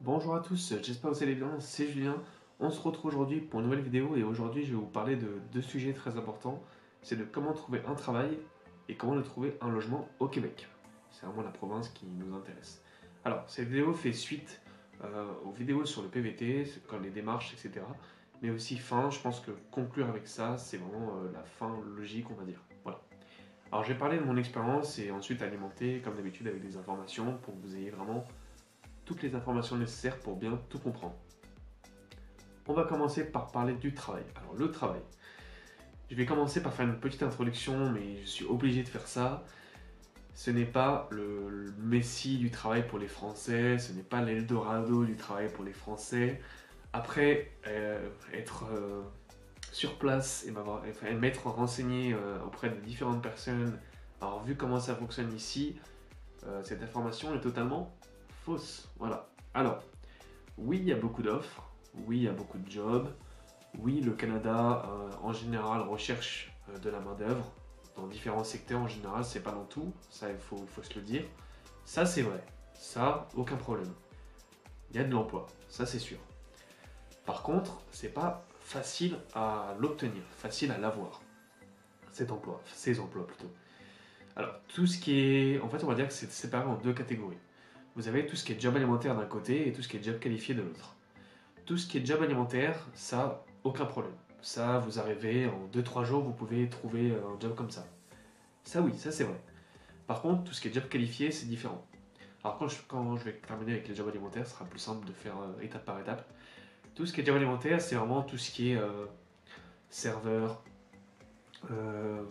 Bonjour à tous, j'espère que vous allez bien, c'est Julien. On se retrouve aujourd'hui pour une nouvelle vidéo et aujourd'hui je vais vous parler de deux sujets très importants. C'est de comment trouver un travail et comment de trouver un logement au Québec. C'est vraiment la province qui nous intéresse. Alors, cette vidéo fait suite aux vidéos sur le PVT, comme les démarches, etc. Mais aussi fin, je pense que conclure avec ça, c'est vraiment la fin logique, on va dire. Voilà. Alors, je vais parler de mon expérience et ensuite alimenter, comme d'habitude, avec des informations pour que vous ayez vraiment toutes les informations nécessaires pour bien tout comprendre. On va commencer par parler du travail. Alors le travail. Je vais commencer par faire une petite introduction, mais je suis obligé de faire ça. Ce n'est pas le messie du travail pour les Français, ce n'est pas l'Eldorado du travail pour les Français. Après être sur place et m'être renseigné auprès de différentes personnes, avoir vu comment ça fonctionne ici, cette information est totalement fausse. Voilà. Alors, oui, il y a beaucoup d'offres, oui, il y a beaucoup de jobs, oui, le Canada en général recherche de la main-d'œuvre dans différents secteurs en général, c'est pas dans tout, ça il faut se le dire. Ça c'est vrai, ça aucun problème. Il y a de l'emploi, ça c'est sûr. Par contre, c'est pas facile à l'obtenir, facile à l'avoir, cet emploi, ces emplois plutôt. Alors, tout ce qui est. En fait, on va dire que c'est séparé en deux catégories. Vous avez tout ce qui est job alimentaire d'un côté et tout ce qui est job qualifié de l'autre. Tout ce qui est job alimentaire, ça, aucun problème. Ça, vous arrivez en 2-3 jours, vous pouvez trouver un job comme ça. Ça, oui, ça c'est vrai. Par contre, tout ce qui est job qualifié, c'est différent. Alors, quand je vais terminer avec les jobs alimentaires, ce sera plus simple de faire étape par étape. Tout ce qui est job alimentaire, c'est vraiment tout ce qui est serveur, euh,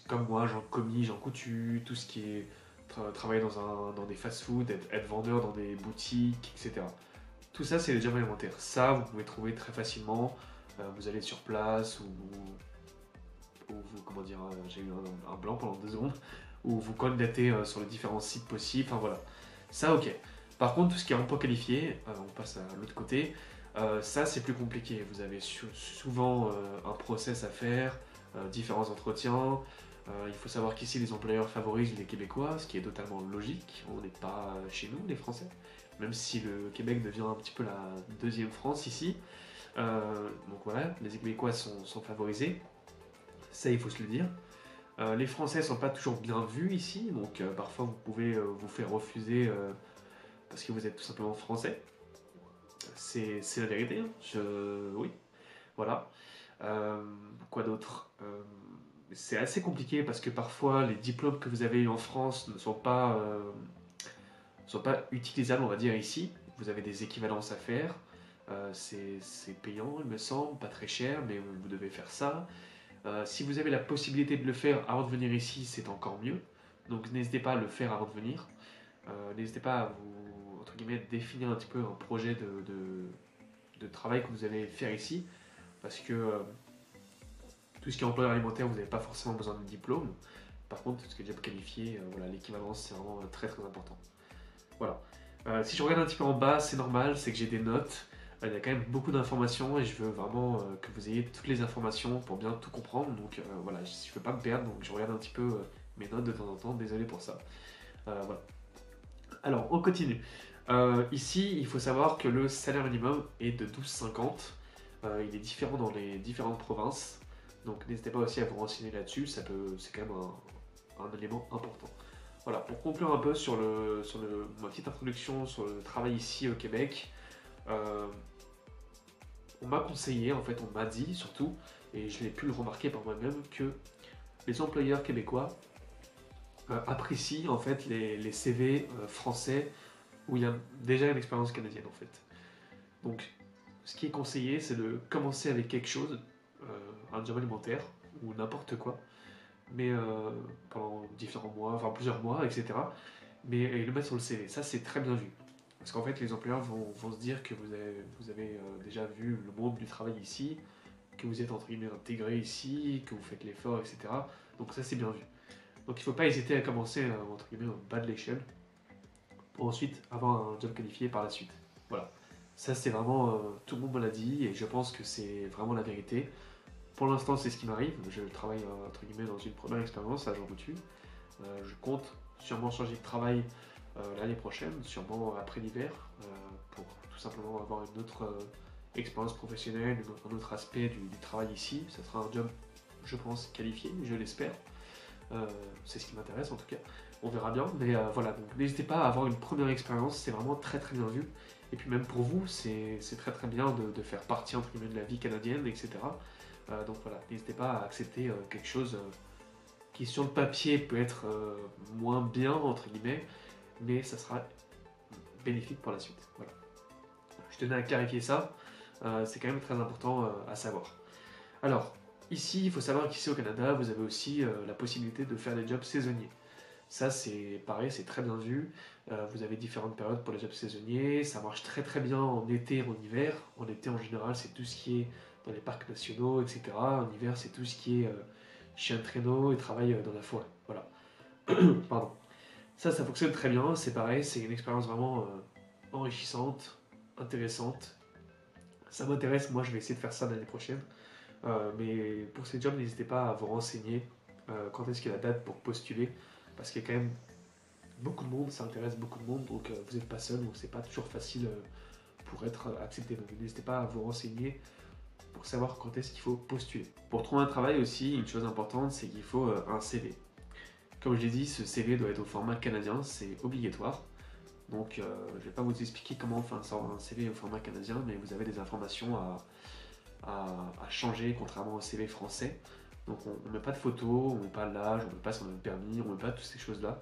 comme moi, Jean commis, Jean coutu, tout ce qui est travailler dans des fast-food, être vendeur dans des boutiques, etc. Tout ça, c'est les jobs alimentaires. Ça, vous pouvez trouver très facilement. Vous allez sur place ou comment dire, j'ai eu un blanc pendant 2 secondes, ou vous candidatez sur les différents sites possibles. Enfin voilà. Ça, ok. Par contre, tout ce qui est emploi qualifié, on passe à l'autre côté. Ça, c'est plus compliqué. Vous avez souvent un process à faire, différents entretiens. Il faut savoir qu'ici, les employeurs favorisent les Québécois, ce qui est totalement logique. On n'est pas chez nous, les Français. Même si le Québec devient un petit peu la deuxième France ici. Donc voilà, les Québécois sont favorisés. Ça, il faut se le dire. Les Français sont pas toujours bien vus ici, donc parfois vous pouvez vous faire refuser parce que vous êtes tout simplement français. C'est la vérité, hein. Oui, voilà. Euh, quoi d'autre C'est assez compliqué parce que parfois les diplômes que vous avez eus en France ne sont pas utilisables, on va dire, ici. Vous avez des équivalences à faire. C'est payant, il me semble, pas très cher, mais vous devez faire ça. Si vous avez la possibilité de le faire avant de venir ici, c'est encore mieux. Donc n'hésitez pas à le faire avant de venir. N'hésitez pas à vous, entre guillemets, définir un petit peu un projet de travail que vous allez faire ici. Parce que tout ce qui est employeur alimentaire, vous n'avez pas forcément besoin de diplôme. Par contre, tout ce qui est job qualifié, voilà, l'équivalence, c'est vraiment très très important. Voilà. Si je regarde un petit peu en bas, c'est normal, c'est que j'ai des notes. Il y a quand même beaucoup d'informations et je veux vraiment que vous ayez toutes les informations pour bien tout comprendre. Donc voilà, je ne veux pas me perdre, donc je regarde un petit peu mes notes de temps en temps, désolé pour ça. Voilà. Alors, on continue. Ici, il faut savoir que le salaire minimum est de 12,50. Il est différent dans les différentes provinces. Donc n'hésitez pas aussi à vous renseigner là-dessus, c'est quand même un élément important. Voilà, pour conclure un peu ma petite introduction sur le travail ici au Québec, euh, on m'a conseillé, en fait, on m'a dit surtout, et je l'ai pu le remarquer par moi-même, que les employeurs québécois apprécient en fait les CV français où il y a déjà une expérience canadienne en fait. Donc, ce qui est conseillé, c'est de commencer avec quelque chose, un job alimentaire ou n'importe quoi, mais pendant différents mois, enfin plusieurs mois, etc. Mais et le mettre sur le CV, ça c'est très bien vu. Parce qu'en fait, les employeurs vont se dire que vous avez déjà vu le monde du travail ici, que vous êtes entre guillemets intégré ici, que vous faites l'effort, etc. Donc ça c'est bien vu. Donc il ne faut pas hésiter à commencer entre guillemets au bas de l'échelle pour ensuite avoir un job qualifié par la suite. Voilà. Ça c'est vraiment, tout le monde me l'a dit et je pense que c'est vraiment la vérité. Pour l'instant c'est ce qui m'arrive, je travaille entre guillemets dans une première expérience à Jean Coutu. Je compte sûrement changer de travail l'année prochaine, sûrement après l'hiver, pour tout simplement avoir une autre expérience professionnelle, un autre aspect du travail ici. Ça sera un job, je pense, qualifié, je l'espère. C'est ce qui m'intéresse en tout cas. On verra bien, mais voilà, donc n'hésitez pas à avoir une première expérience, c'est vraiment très très bien vu. Et puis même pour vous, c'est très très bien de faire partie entre guillemets de la vie canadienne, etc. Donc voilà, n'hésitez pas à accepter quelque chose qui sur le papier peut être moins bien entre guillemets, mais ça sera bénéfique pour la suite. Voilà. Je tenais à clarifier ça, c'est quand même très important à savoir. Alors, ici, il faut savoir qu'ici au Canada, vous avez aussi la possibilité de faire des jobs saisonniers. Ça, c'est pareil, c'est très bien vu. Vous avez différentes périodes pour les jobs saisonniers. Ça marche très très bien en été et en hiver. En été, en général, c'est tout ce qui est dans les parcs nationaux, etc. En hiver, c'est tout ce qui est chien de traîneau et travail dans la forêt. Voilà. Pardon. Ça fonctionne très bien. C'est pareil, c'est une expérience vraiment enrichissante, intéressante. Ça m'intéresse. Moi, je vais essayer de faire ça l'année prochaine. Mais pour ces jobs, n'hésitez pas à vous renseigner quand est-ce qu'il y a la date pour postuler, parce qu'il y a quand même beaucoup de monde, ça intéresse beaucoup de monde, donc vous n'êtes pas seul, donc c'est pas toujours facile pour être accepté. Donc n'hésitez pas à vous renseigner pour savoir quand est-ce qu'il faut postuler. Pour trouver un travail aussi, une chose importante, c'est qu'il faut un CV. Comme je l'ai dit, ce CV doit être au format canadien, c'est obligatoire. Donc je ne vais pas vous expliquer comment on fait un CV au format canadien, mais vous avez des informations à changer contrairement au CV français. Donc on ne met pas de photos, on ne met pas l'âge, on ne met pas son permis, on ne met pas toutes ces choses-là.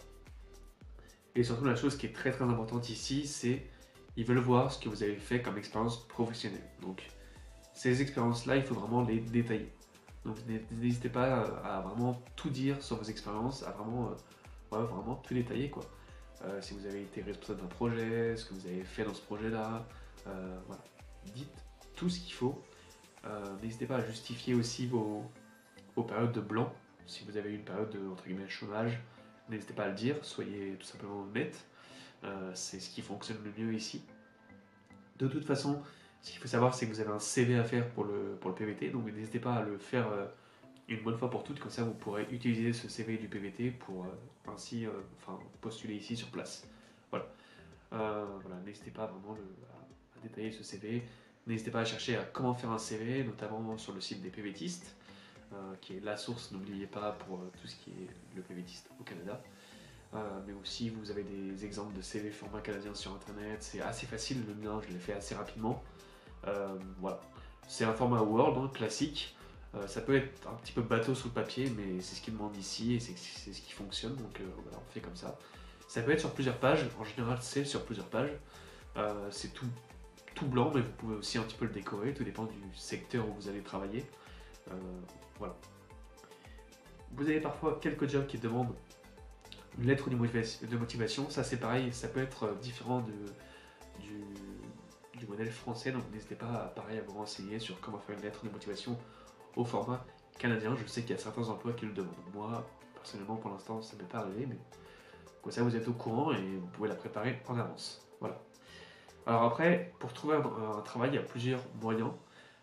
Et surtout la chose qui est très très importante ici, c'est ils veulent voir ce que vous avez fait comme expérience professionnelle. Donc ces expériences-là, il faut vraiment les détailler. Donc n'hésitez pas à vraiment tout dire sur vos expériences, à vraiment, vraiment tout détailler quoi. Si vous avez été responsable d'un projet, ce que vous avez fait dans ce projet-là, voilà. Dites tout ce qu'il faut. N'hésitez pas à justifier aussi vos périodes de blanc. Si vous avez eu une période de entre guillemets, chômage, n'hésitez pas à le dire, soyez tout simplement honnête. C'est ce qui fonctionne le mieux ici. De toute façon, ce qu'il faut savoir, c'est que vous avez un CV à faire pour le PVT, donc n'hésitez pas à le faire une bonne fois pour toutes, comme ça vous pourrez utiliser ce CV du PVT pour ainsi postuler ici sur place. Voilà. Voilà, n'hésitez pas vraiment à détailler ce CV. N'hésitez pas à chercher à comment faire un CV, notamment sur le site des PVTistes, qui est la source, n'oubliez pas, pour tout ce qui est le PVTiste au Canada. Mais aussi, vous avez des exemples de CV format canadien sur internet, c'est assez facile, le mien, je l'ai fait assez rapidement. Voilà. C'est un format Word, hein, classique. Ça peut être un petit peu bateau sur le papier, mais c'est ce qu'il demande ici et c'est ce qui fonctionne, donc voilà, on fait comme ça. Ça peut être sur plusieurs pages, en général c'est sur plusieurs pages. C'est tout blanc, mais vous pouvez aussi un petit peu le décorer, tout dépend du secteur où vous allez travailler. Voilà. Vous avez parfois quelques jobs qui demandent une lettre de motivation, ça c'est pareil, ça peut être différent du modèle français, donc n'hésitez pas pareil, à vous renseigner sur comment faire une lettre de motivation au format canadien. Je sais qu'il y a certains emplois qui le demandent. Moi, personnellement, pour l'instant, ça ne m'est pas arrivé, mais comme ça vous êtes au courant et vous pouvez la préparer en avance. Voilà. Alors après, pour trouver un travail, il y a plusieurs moyens.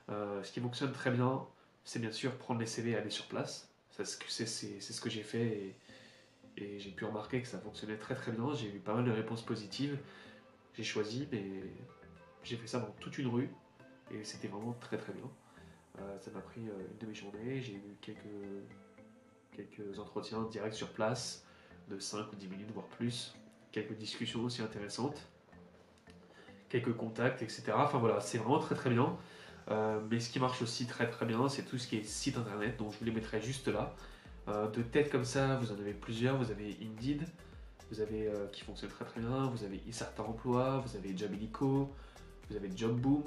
Ce qui fonctionne très bien, c'est bien sûr prendre les CV et aller sur place. C'est ce que j'ai fait et j'ai pu remarquer que ça fonctionnait très très bien. J'ai eu pas mal de réponses positives. J'ai choisi, mais j'ai fait ça dans toute une rue et c'était vraiment très très bien. Ça m'a pris une demi-journée. J'ai eu quelques entretiens directs sur place de 5 ou 10 minutes, voire plus. Quelques discussions aussi intéressantes. Quelques contacts, etc. Enfin voilà, c'est vraiment très très bien. Mais ce qui marche aussi très très bien, c'est tout ce qui est site internet, donc je vous les mettrai juste là. De tête comme ça, vous en avez plusieurs. Vous avez Indeed, vous avez qui fonctionne très très bien. Vous avez Certains Emplois, vous avez Job Illico, vous avez Job Boom,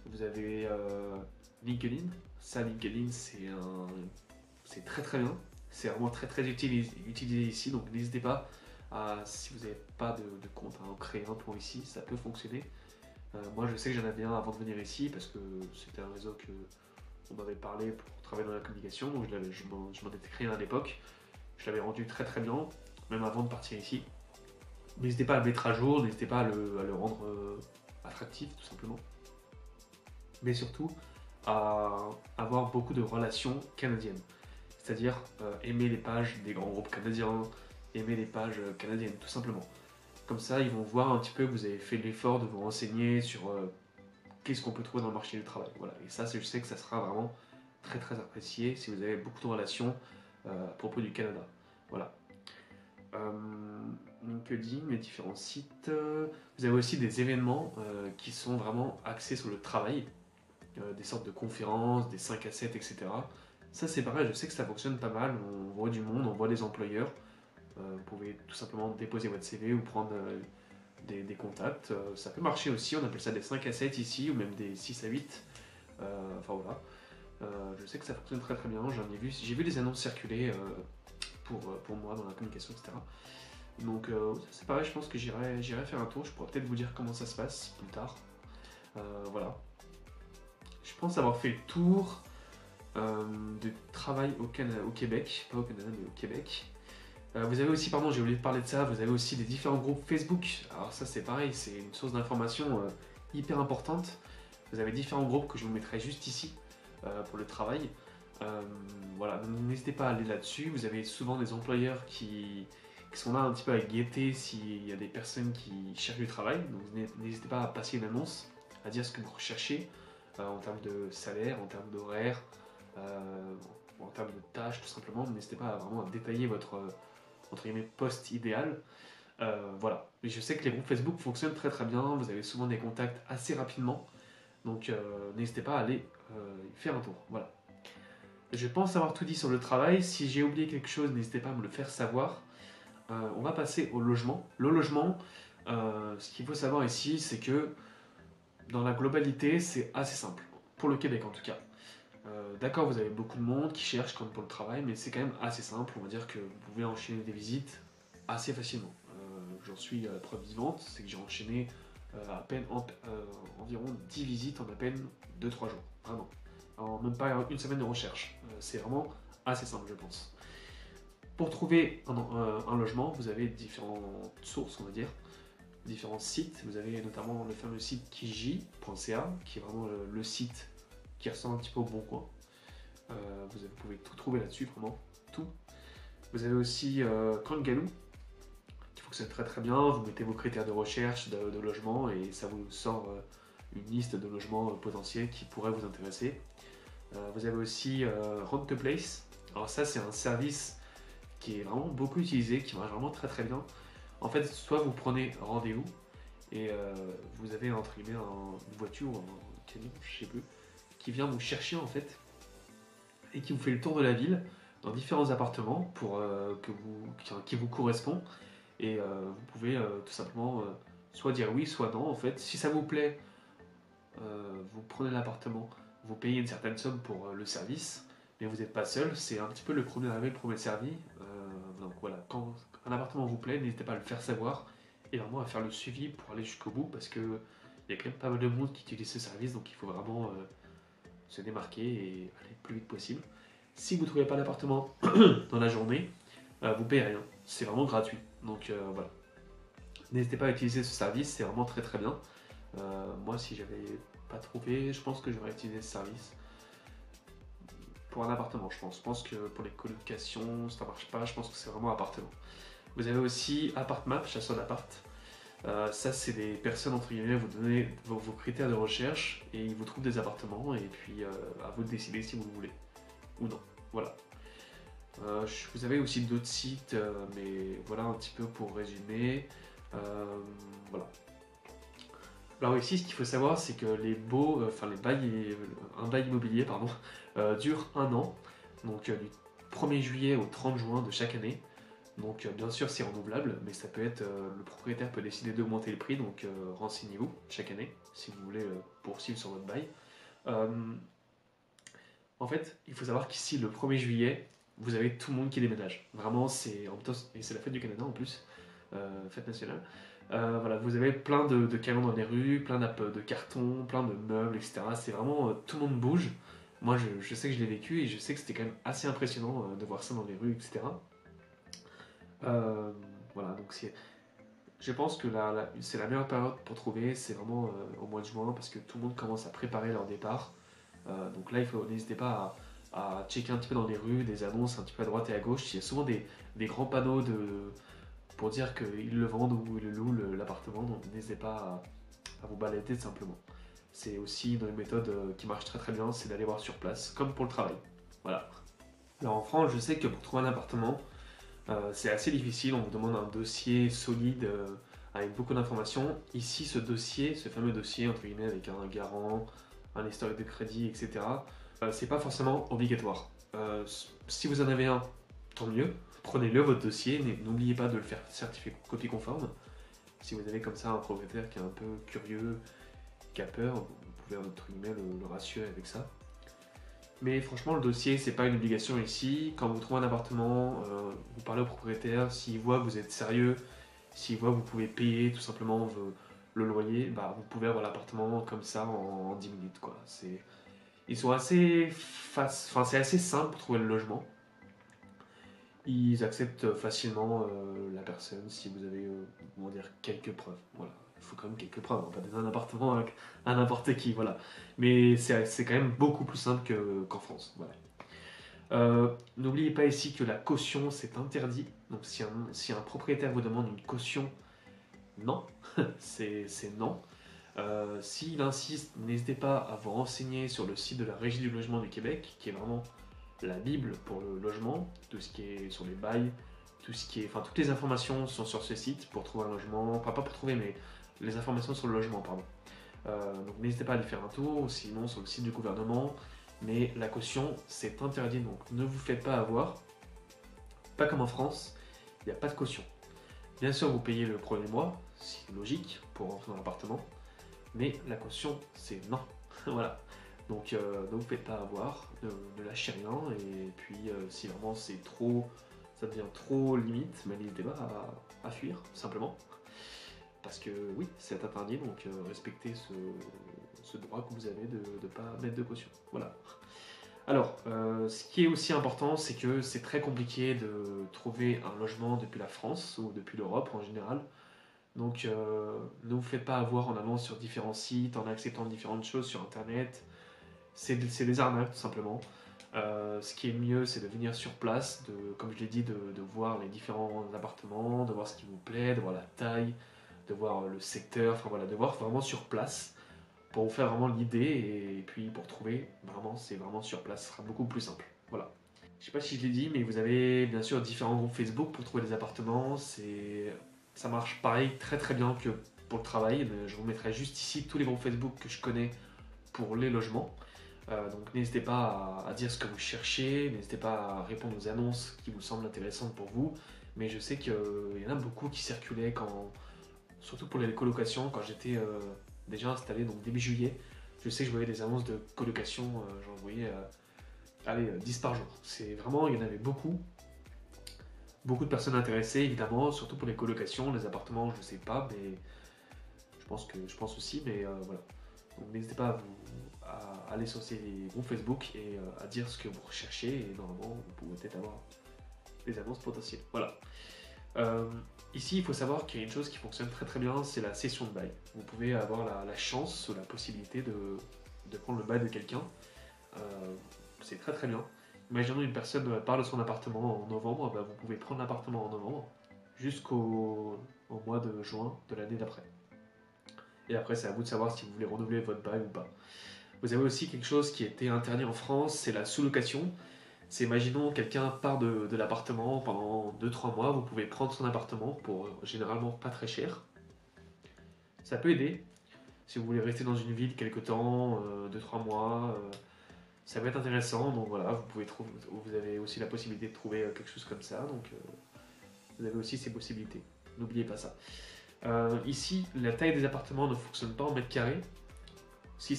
vous avez LinkedIn. Ça, LinkedIn, c'est très très bien. C'est vraiment très très utilisé ici, donc n'hésitez pas si vous n'avez pas de compte à en créer un pour ici, ça peut fonctionner. Moi je sais que j'en avais un avant de venir ici parce que c'était un réseau que on m'avait parlé pour travailler dans la communication, donc je m'en étais créé un à l'époque. Je l'avais rendu très très bien, même avant de partir ici. N'hésitez pas à le mettre à jour, n'hésitez pas à le rendre attractif tout simplement. Mais surtout à avoir beaucoup de relations canadiennes. C'est-à-dire aimer les pages des grands groupes canadiens, aimer les pages canadiennes tout simplement. Comme ça, ils vont voir un petit peu que vous avez fait l'effort de vous renseigner sur qu'est-ce qu'on peut trouver dans le marché du travail. Voilà. Et ça, je sais que ça sera vraiment très très apprécié si vous avez beaucoup de relations à propos du Canada. Voilà. LinkedIn, les différents sites. Vous avez aussi des événements qui sont vraiment axés sur le travail, des sortes de conférences, des 5 à 7, etc. Ça, c'est pareil, je sais que ça fonctionne pas mal. On voit du monde, on voit des employeurs. Vous pouvez tout simplement déposer votre CV ou prendre des contacts. Ça peut marcher aussi, on appelle ça des 5 à 7 ici, ou même des 6 à 8. Enfin voilà. Je sais que ça fonctionne très très bien, j'ai vu des annonces circuler pour moi dans la communication, etc. Donc c'est pareil, je pense que j'irai faire un tour, je pourrais peut-être vous dire comment ça se passe plus tard. Voilà. Je pense avoir fait le tour de travail au Québec, pas au Canada mais au Québec. Vous avez aussi, pardon, j'ai oublié de parler de ça, vous avez aussi des différents groupes Facebook. Alors ça c'est pareil, c'est une source d'information hyper importante. Vous avez différents groupes que je vous mettrai juste ici pour le travail. Voilà, donc n'hésitez pas à aller là-dessus. Vous avez souvent des employeurs qui sont là un petit peu à guetter s'il y a des personnes qui cherchent du travail. Donc n'hésitez pas à passer une annonce, à dire ce que vous recherchez en termes de salaire, en termes d'horaire, en termes de tâches tout simplement. N'hésitez pas à vraiment détailler votre entre guillemets poste idéal. Voilà. Et je sais que les groupes Facebook fonctionnent très très bien. Vous avez souvent des contacts assez rapidement. Donc n'hésitez pas à aller y faire un tour. Voilà. Je pense avoir tout dit sur le travail. Si j'ai oublié quelque chose, n'hésitez pas à me le faire savoir. On va passer au logement. Le logement, ce qu'il faut savoir ici, c'est que dans la globalité, c'est assez simple. Pour le Québec en tout cas. D'accord, vous avez beaucoup de monde qui cherche comme pour le travail, mais c'est quand même assez simple. On va dire que vous pouvez enchaîner des visites assez facilement. J'en suis la preuve vivante, c'est que j'ai enchaîné à peine environ 10 visites en à peine 2-3 jours. Vraiment. En même pas une semaine de recherche. C'est vraiment assez simple, je pense. Pour trouver un logement, vous avez différentes sources, on va dire, différents sites. Vous avez notamment le fameux site Kijiji.ca, qui est vraiment le site qui ressemble un petit peu au Bon Coin. Vous pouvez tout trouver là-dessus, vraiment tout. Vous avez aussi Kangaloo, qui fonctionne très très bien. Vous mettez vos critères de recherche de logement et ça vous sort une liste de logements potentiels qui pourraient vous intéresser. Vous avez aussi Rent a Place. Alors ça, c'est un service qui est vraiment beaucoup utilisé, qui marche vraiment très très bien. En fait, soit vous prenez rendez-vous et vous avez entre guillemets une voiture ou un camion, je sais plus, qui vient vous chercher en fait et qui vous fait le tour de la ville dans différents appartements pour qui vous correspond et vous pouvez tout simplement soit dire oui, soit non en fait. Si ça vous plaît, vous prenez l'appartement, vous payez une certaine somme pour le service, mais vous n'êtes pas seul, c'est un petit peu le premier arrivé, le premier servi. Donc voilà, quand un appartement vous plaît, n'hésitez pas à le faire savoir et vraiment à faire le suivi pour aller jusqu'au bout parce que il y a quand même pas mal de monde qui utilise ce service, donc il faut vraiment se démarquer et aller le plus vite possible. Si vous ne trouvez pas d'appartement dans la journée, vous payez rien, c'est vraiment gratuit. Donc voilà, n'hésitez pas à utiliser ce service, c'est vraiment très très bien. Moi, si j'avais pas trouvé, je pense que j'aurais utilisé ce service pour un appartement, je pense. Je pense que pour les colocations, ça marche pas, je pense que c'est vraiment appartement. Vous avez aussi ApartMap, chasseur d'appart. Ça, c'est des personnes, entre guillemets, vous donnez vos critères de recherche et ils vous trouvent des appartements et puis à vous de décider si vous le voulez ou non. Voilà. Vous avez aussi d'autres sites, mais voilà un petit peu pour résumer. Voilà. Alors ici, ce qu'il faut savoir, c'est que un bail immobilier, pardon, dure un an, donc du 1er juillet au 30 juin de chaque année. Donc bien sûr c'est renouvelable, mais ça peut être le propriétaire peut décider d'augmenter le prix, donc renseignez-vous chaque année si vous voulez poursuivre sur votre bail. En fait, il faut savoir qu'ici le 1er juillet, vous avez tout le monde qui déménage. Vraiment, c'est et c'est la fête du Canada en plus, fête nationale. Voilà, vous avez plein de camions dans les rues, plein de cartons, plein de meubles, etc. C'est vraiment tout le monde bouge. Moi, je sais que je l'ai vécu et je sais que c'était quand même assez impressionnant de voir ça dans les rues, etc. Voilà, donc je pense que c'est la meilleure période pour trouver, c'est vraiment au mois de juin parce que tout le monde commence à préparer leur départ. Donc là, n'hésitez pas à checker un petit peu dans les rues, des annonces un petit peu à droite et à gauche. Il y a souvent des grands panneaux pour dire qu'ils le vendent ou ils le louent l'appartement, donc n'hésitez pas à vous balader simplement. C'est aussi une méthode qui marche très très bien, c'est d'aller voir sur place, comme pour le travail. Voilà. Alors en France, je sais que pour trouver un appartement, c'est assez difficile, on vous demande un dossier solide avec beaucoup d'informations. Ici, ce fameux dossier, entre guillemets, avec un garant, un historique de crédit, etc., c'est pas forcément obligatoire. Si vous en avez un, tant mieux, prenez-le votre dossier, n'oubliez pas de le faire certifier copie conforme. Si vous avez comme ça un propriétaire qui est un peu curieux, qui a peur, vous pouvez entre guillemets le rassurer avec ça. Mais franchement, le dossier, c'est pas une obligation ici. Quand vous trouvez un appartement, vous parlez au propriétaire, s'il voit que vous êtes sérieux, s'il voit que vous pouvez payer tout simplement le loyer, bah, vous pouvez avoir l'appartement comme ça en 10 minutes, quoi. Ils sont c'est assez simple pour trouver le logement. Ils acceptent facilement la personne si vous avez, comment dire, quelques preuves. Voilà. Il faut quand même quelques preuves, on va pas donner un appartement à n'importe qui, voilà. Mais c'est quand même beaucoup plus simple qu'en France, voilà. N'oubliez pas ici que la caution c'est interdit. Donc si un propriétaire vous demande une caution, non, c'est non. S'il insiste, n'hésitez pas à vous renseigner sur le site de la Régie du logement du Québec, qui est vraiment la Bible pour le logement, tout ce qui est sur les bails, toutes les informations sont sur ce site pour trouver un logement, enfin pas pour trouver, mais les informations sur le logement, pardon. Donc n'hésitez pas à aller faire un tour, sinon sur le site du gouvernement, mais la caution c'est interdit, donc ne vous faites pas avoir, pas comme en France, il n'y a pas de caution. Bien sûr vous payez le premier mois, c'est logique pour rentrer dans l'appartement, mais la caution c'est non, voilà. Donc ne vous faites pas avoir, ne lâchez rien, et puis si vraiment ça devient trop limite, mais n'hésitez pas à fuir, simplement. Parce que oui, c'est interdit, donc respectez ce droit que vous avez de ne pas mettre de caution. Voilà. Alors, ce qui est aussi important, c'est que c'est très compliqué de trouver un logement depuis la France ou depuis l'Europe en général. Donc, ne vous faites pas avoir en allant sur différents sites, en acceptant différentes choses sur Internet. C'est des arnaques, tout simplement. Ce qui est mieux, c'est de venir sur place, comme je l'ai dit, de voir les différents appartements, de voir ce qui vous plaît, de voir la taille, de voir le secteur, enfin voilà, de voir vraiment sur place pour vous faire vraiment l'idée et puis pour trouver, vraiment, c'est vraiment sur place, ce sera beaucoup plus simple. Voilà. Je sais pas si je l'ai dit, mais vous avez bien sûr différents groupes Facebook pour trouver des appartements. Ça marche pareil, très très bien que pour le travail. Je vous mettrai juste ici tous les groupes Facebook que je connais pour les logements. Donc n'hésitez pas à dire ce que vous cherchez, n'hésitez pas à répondre aux annonces qui vous semblent intéressantes pour vous. Mais je sais qu'il y en a beaucoup qui circulaient surtout pour les colocations, quand j'étais déjà installé, donc début juillet. Je sais que je voyais des annonces de colocation, j'en voyais 10 par jour. C'est vraiment, il y en avait beaucoup. Beaucoup de personnes intéressées, évidemment, surtout pour les colocations, les appartements, je ne sais pas, mais je pense aussi, mais voilà. Donc n'hésitez pas à aller sur ces groupes Facebook et à dire ce que vous recherchez, et normalement, vous pouvez peut-être avoir des annonces potentielles. Voilà. Ici, il faut savoir qu'il y a une chose qui fonctionne très très bien, c'est la cession de bail. Vous pouvez avoir la chance ou la possibilité de prendre le bail de quelqu'un. C'est très très bien. Imaginons une personne part de son appartement en novembre, bah vous pouvez prendre l'appartement en novembre jusqu'au mois de juin de l'année d'après. Et après, c'est à vous de savoir si vous voulez renouveler votre bail ou pas. Vous avez aussi quelque chose qui a été interdit en France, c'est la sous-location. C'est, imaginons, quelqu'un part de l'appartement pendant 2-3 mois, vous pouvez prendre son appartement pour généralement pas très cher. Ça peut aider. Si vous voulez rester dans une ville quelque temps, 2-3 mois, ça va être intéressant. Donc voilà, vous avez aussi la possibilité de trouver quelque chose comme ça. Donc vous avez aussi ces possibilités. N'oubliez pas ça. Ici, la taille des appartements ne fonctionne pas en mètres carrés. Si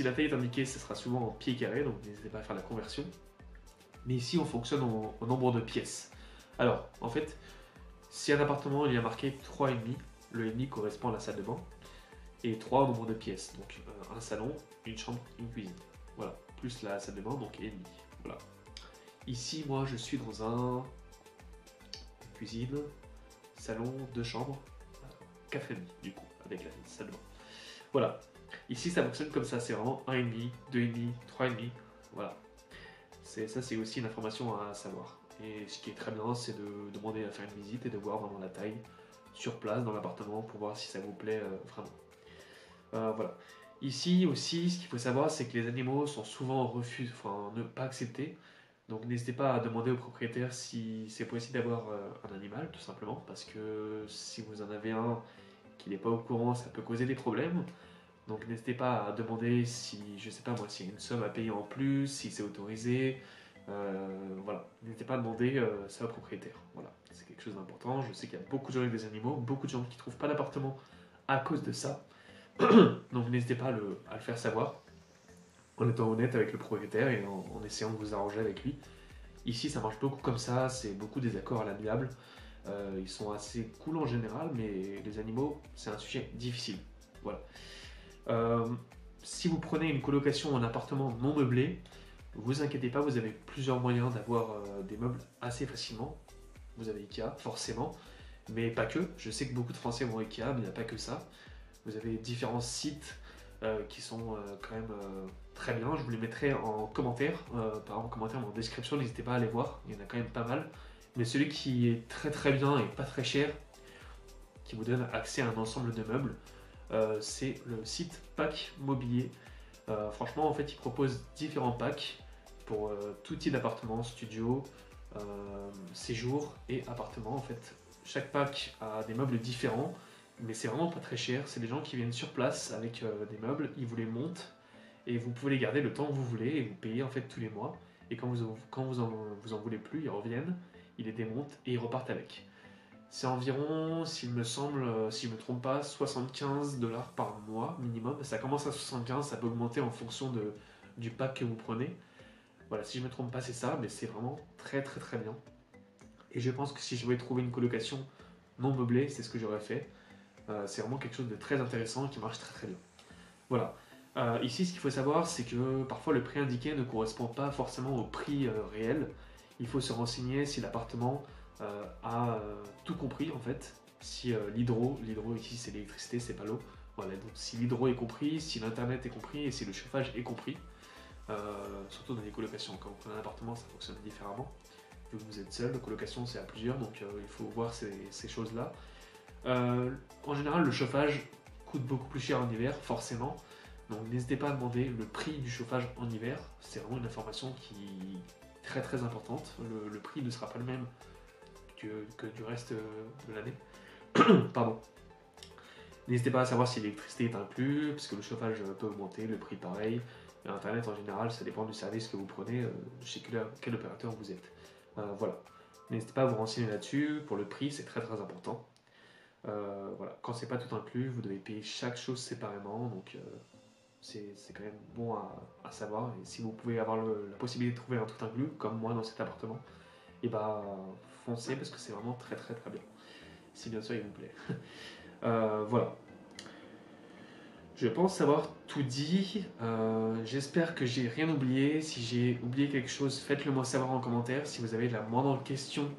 la taille est indiquée, ce sera souvent en pieds carrés, donc n'hésitez pas à faire la conversion. Mais ici, on fonctionne au nombre de pièces. Alors, en fait, si un appartement il y a marqué 3,5, le demi correspond à la salle de bain, et 3 au nombre de pièces. Donc un salon, une chambre, une cuisine. Voilà, plus la salle de bain, donc et demi. Voilà. Ici, moi, je suis dans une cuisine, salon, 2 chambres, 4,5 du coup, avec la salle de bain. Voilà. Ici, ça fonctionne comme ça, c'est vraiment 1,5, 2,5, 3,5, voilà. Ça, c'est aussi une information à savoir. Et ce qui est très bien, c'est de demander à faire une visite et de voir vraiment la taille sur place dans l'appartement pour voir si ça vous plaît vraiment. Voilà. Ici aussi, ce qu'il faut savoir, c'est que les animaux sont souvent refusés, enfin ne pas acceptés. Donc n'hésitez pas à demander au propriétaire si c'est possible d'avoir un animal, tout simplement, parce que si vous en avez un qui n'est pas au courant, ça peut causer des problèmes. Donc n'hésitez pas à demander si, je sais pas moi, s'il y a une somme à payer en plus, si c'est autorisé. Voilà, n'hésitez pas à demander ça au propriétaire. Voilà, c'est quelque chose d'important. Je sais qu'il y a beaucoup de gens avec des animaux, beaucoup de gens qui ne trouvent pas d'appartement à cause de ça. Donc n'hésitez pas à le faire savoir en étant honnête avec le propriétaire et en essayant de vous arranger avec lui. Ici, ça marche beaucoup comme ça, c'est beaucoup des accords à l'amiable. Ils sont assez cool en général, mais les animaux, c'est un sujet difficile. Voilà. Euh, Si vous prenez une colocation en appartement non meublé, vous inquiétez pas, vous avez plusieurs moyens d'avoir des meubles assez facilement. Vous avez Ikea, forcément, mais pas que. Je sais que beaucoup de Français vont à Ikea, mais il n'y a pas que ça. Vous avez différents sites qui sont quand même très bien. Je vous les mettrai en commentaire, en commentaire, mais en description, n'hésitez pas à aller voir. Il y en a quand même pas mal. Mais celui qui est très très bien et pas très cher, qui vous donne accès à un ensemble de meubles, c'est le site Pack Mobilier. Franchement, en fait, il propose différents packs pour tout type d'appartement, studio, séjour et appartement. En fait, chaque pack a des meubles différents, mais c'est vraiment pas très cher. C'est des gens qui viennent sur place avec des meubles, ils vous les montent et vous pouvez les garder le temps que vous voulez et vous payez en fait tous les mois. Et quand vous en voulez plus, ils reviennent, ils les démontent et ils repartent avec. C'est environ, s'il me semble, si je ne me trompe pas, 75 $ par mois minimum. Ça commence à 75, ça peut augmenter en fonction du pack que vous prenez. Voilà, si je ne me trompe pas, c'est ça, mais c'est vraiment très très très bien. Et je pense que si je voulais trouver une colocation non meublée, c'est ce que j'aurais fait. C'est vraiment quelque chose de très intéressant et qui marche très très bien. Voilà. Ici, ce qu'il faut savoir, c'est que parfois le prix indiqué ne correspond pas forcément au prix réel. Il faut se renseigner si l'appartement a tout compris en fait. Si l'hydro ici c'est l'électricité, c'est pas l'eau. Voilà, donc si l'hydro est compris, si l'internet est compris et si le chauffage est compris. Surtout dans les colocations. Quand vous prenez un appartement, ça fonctionne différemment. Vu que vous êtes seul, la colocation c'est à plusieurs, donc il faut voir ces choses-là. En général, le chauffage coûte beaucoup plus cher en hiver, forcément. Donc n'hésitez pas à demander le prix du chauffage en hiver. C'est vraiment une information qui est très très importante. Le prix ne sera pas le même que du reste de l'année. Pardon. N'hésitez pas à savoir si l'électricité est inclus, parce que le chauffage peut augmenter, le prix pareil. Et Internet en général, ça dépend du service que vous prenez, chez quel opérateur vous êtes. Voilà. N'hésitez pas à vous renseigner là-dessus. Pour le prix, c'est très très important. Voilà. Quand c'est pas tout inclus, vous devez payer chaque chose séparément. Donc c'est quand même bon à savoir. Et si vous pouvez avoir la possibilité de trouver un tout inclus, comme moi dans cet appartement, et bah foncez parce que c'est vraiment très très très bien. Si bien sûr il vous plaît. Voilà. Je pense avoir tout dit. J'espère que j'ai rien oublié. Si j'ai oublié quelque chose, faites-le moi savoir en commentaire. Si vous avez la moindre question,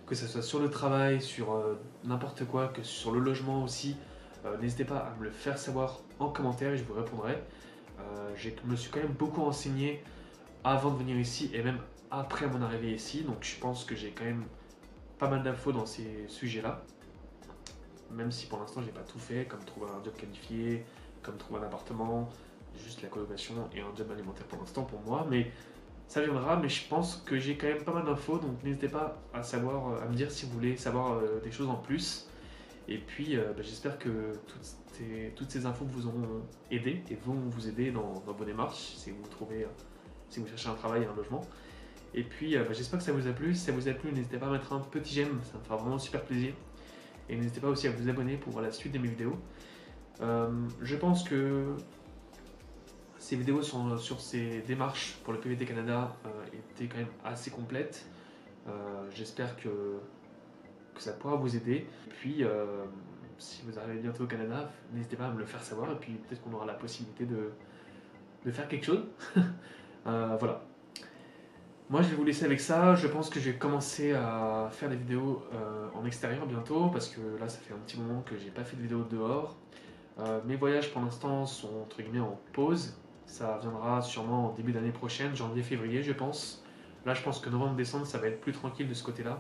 que ce soit sur le travail, sur n'importe quoi, que sur le logement aussi, n'hésitez pas à me le faire savoir en commentaire et je vous répondrai. Je me suis quand même beaucoup renseigné avant de venir ici et même après mon arrivée ici, donc je pense que j'ai quand même pas mal d'infos dans ces sujets-là. Même si pour l'instant j'ai pas tout fait, comme trouver un job qualifié, comme trouver un appartement, juste la colocation et un job alimentaire pour l'instant pour moi, mais ça viendra, mais je pense que j'ai quand même pas mal d'infos, donc n'hésitez pas à savoir, à me dire si vous voulez savoir des choses en plus. Et puis j'espère que toutes ces infos vous auront aidé et vont vous aider dans vos démarches si vous trouvez, si vous cherchez un travail et un logement. Et puis j'espère que ça vous a plu. Si ça vous a plu, n'hésitez pas à mettre un petit j'aime, ça me fera vraiment super plaisir. Et n'hésitez pas aussi à vous abonner pour voir la suite de mes vidéos. Je pense que ces vidéos sur ces démarches pour le PVT Canada étaient quand même assez complètes. J'espère que ça pourra vous aider. Et puis, si vous arrivez bientôt au Canada, n'hésitez pas à me le faire savoir. Et puis, peut-être qu'on aura la possibilité de faire quelque chose. Voilà. Moi, je vais vous laisser avec ça. Je pense que je vais commencer à faire des vidéos en extérieur bientôt. Parce que là, ça fait un petit moment que j'ai pas fait de vidéos dehors. Mes voyages, pour l'instant, sont entre guillemets en pause. Ça viendra sûrement en début d'année prochaine, janvier-février, je pense. Là, je pense que novembre-décembre, ça va être plus tranquille de ce côté-là.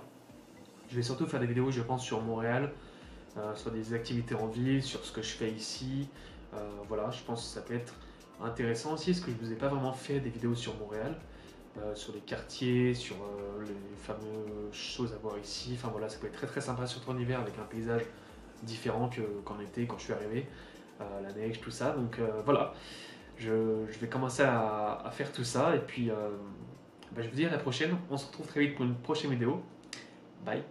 Je vais surtout faire des vidéos, je pense, sur Montréal, sur des activités en ville, sur ce que je fais ici. Voilà, je pense que ça peut être intéressant aussi, parce que je ne vous ai pas vraiment fait des vidéos sur Montréal, sur les quartiers, sur les fameuses choses à voir ici. Enfin voilà, ça peut être très très sympa, surtout en hiver, avec un paysage différent qu'en été, quand je suis arrivé, la neige, tout ça. Donc voilà, je vais commencer à faire tout ça, et puis je vous dis à la prochaine. On se retrouve très vite pour une prochaine vidéo. Bye.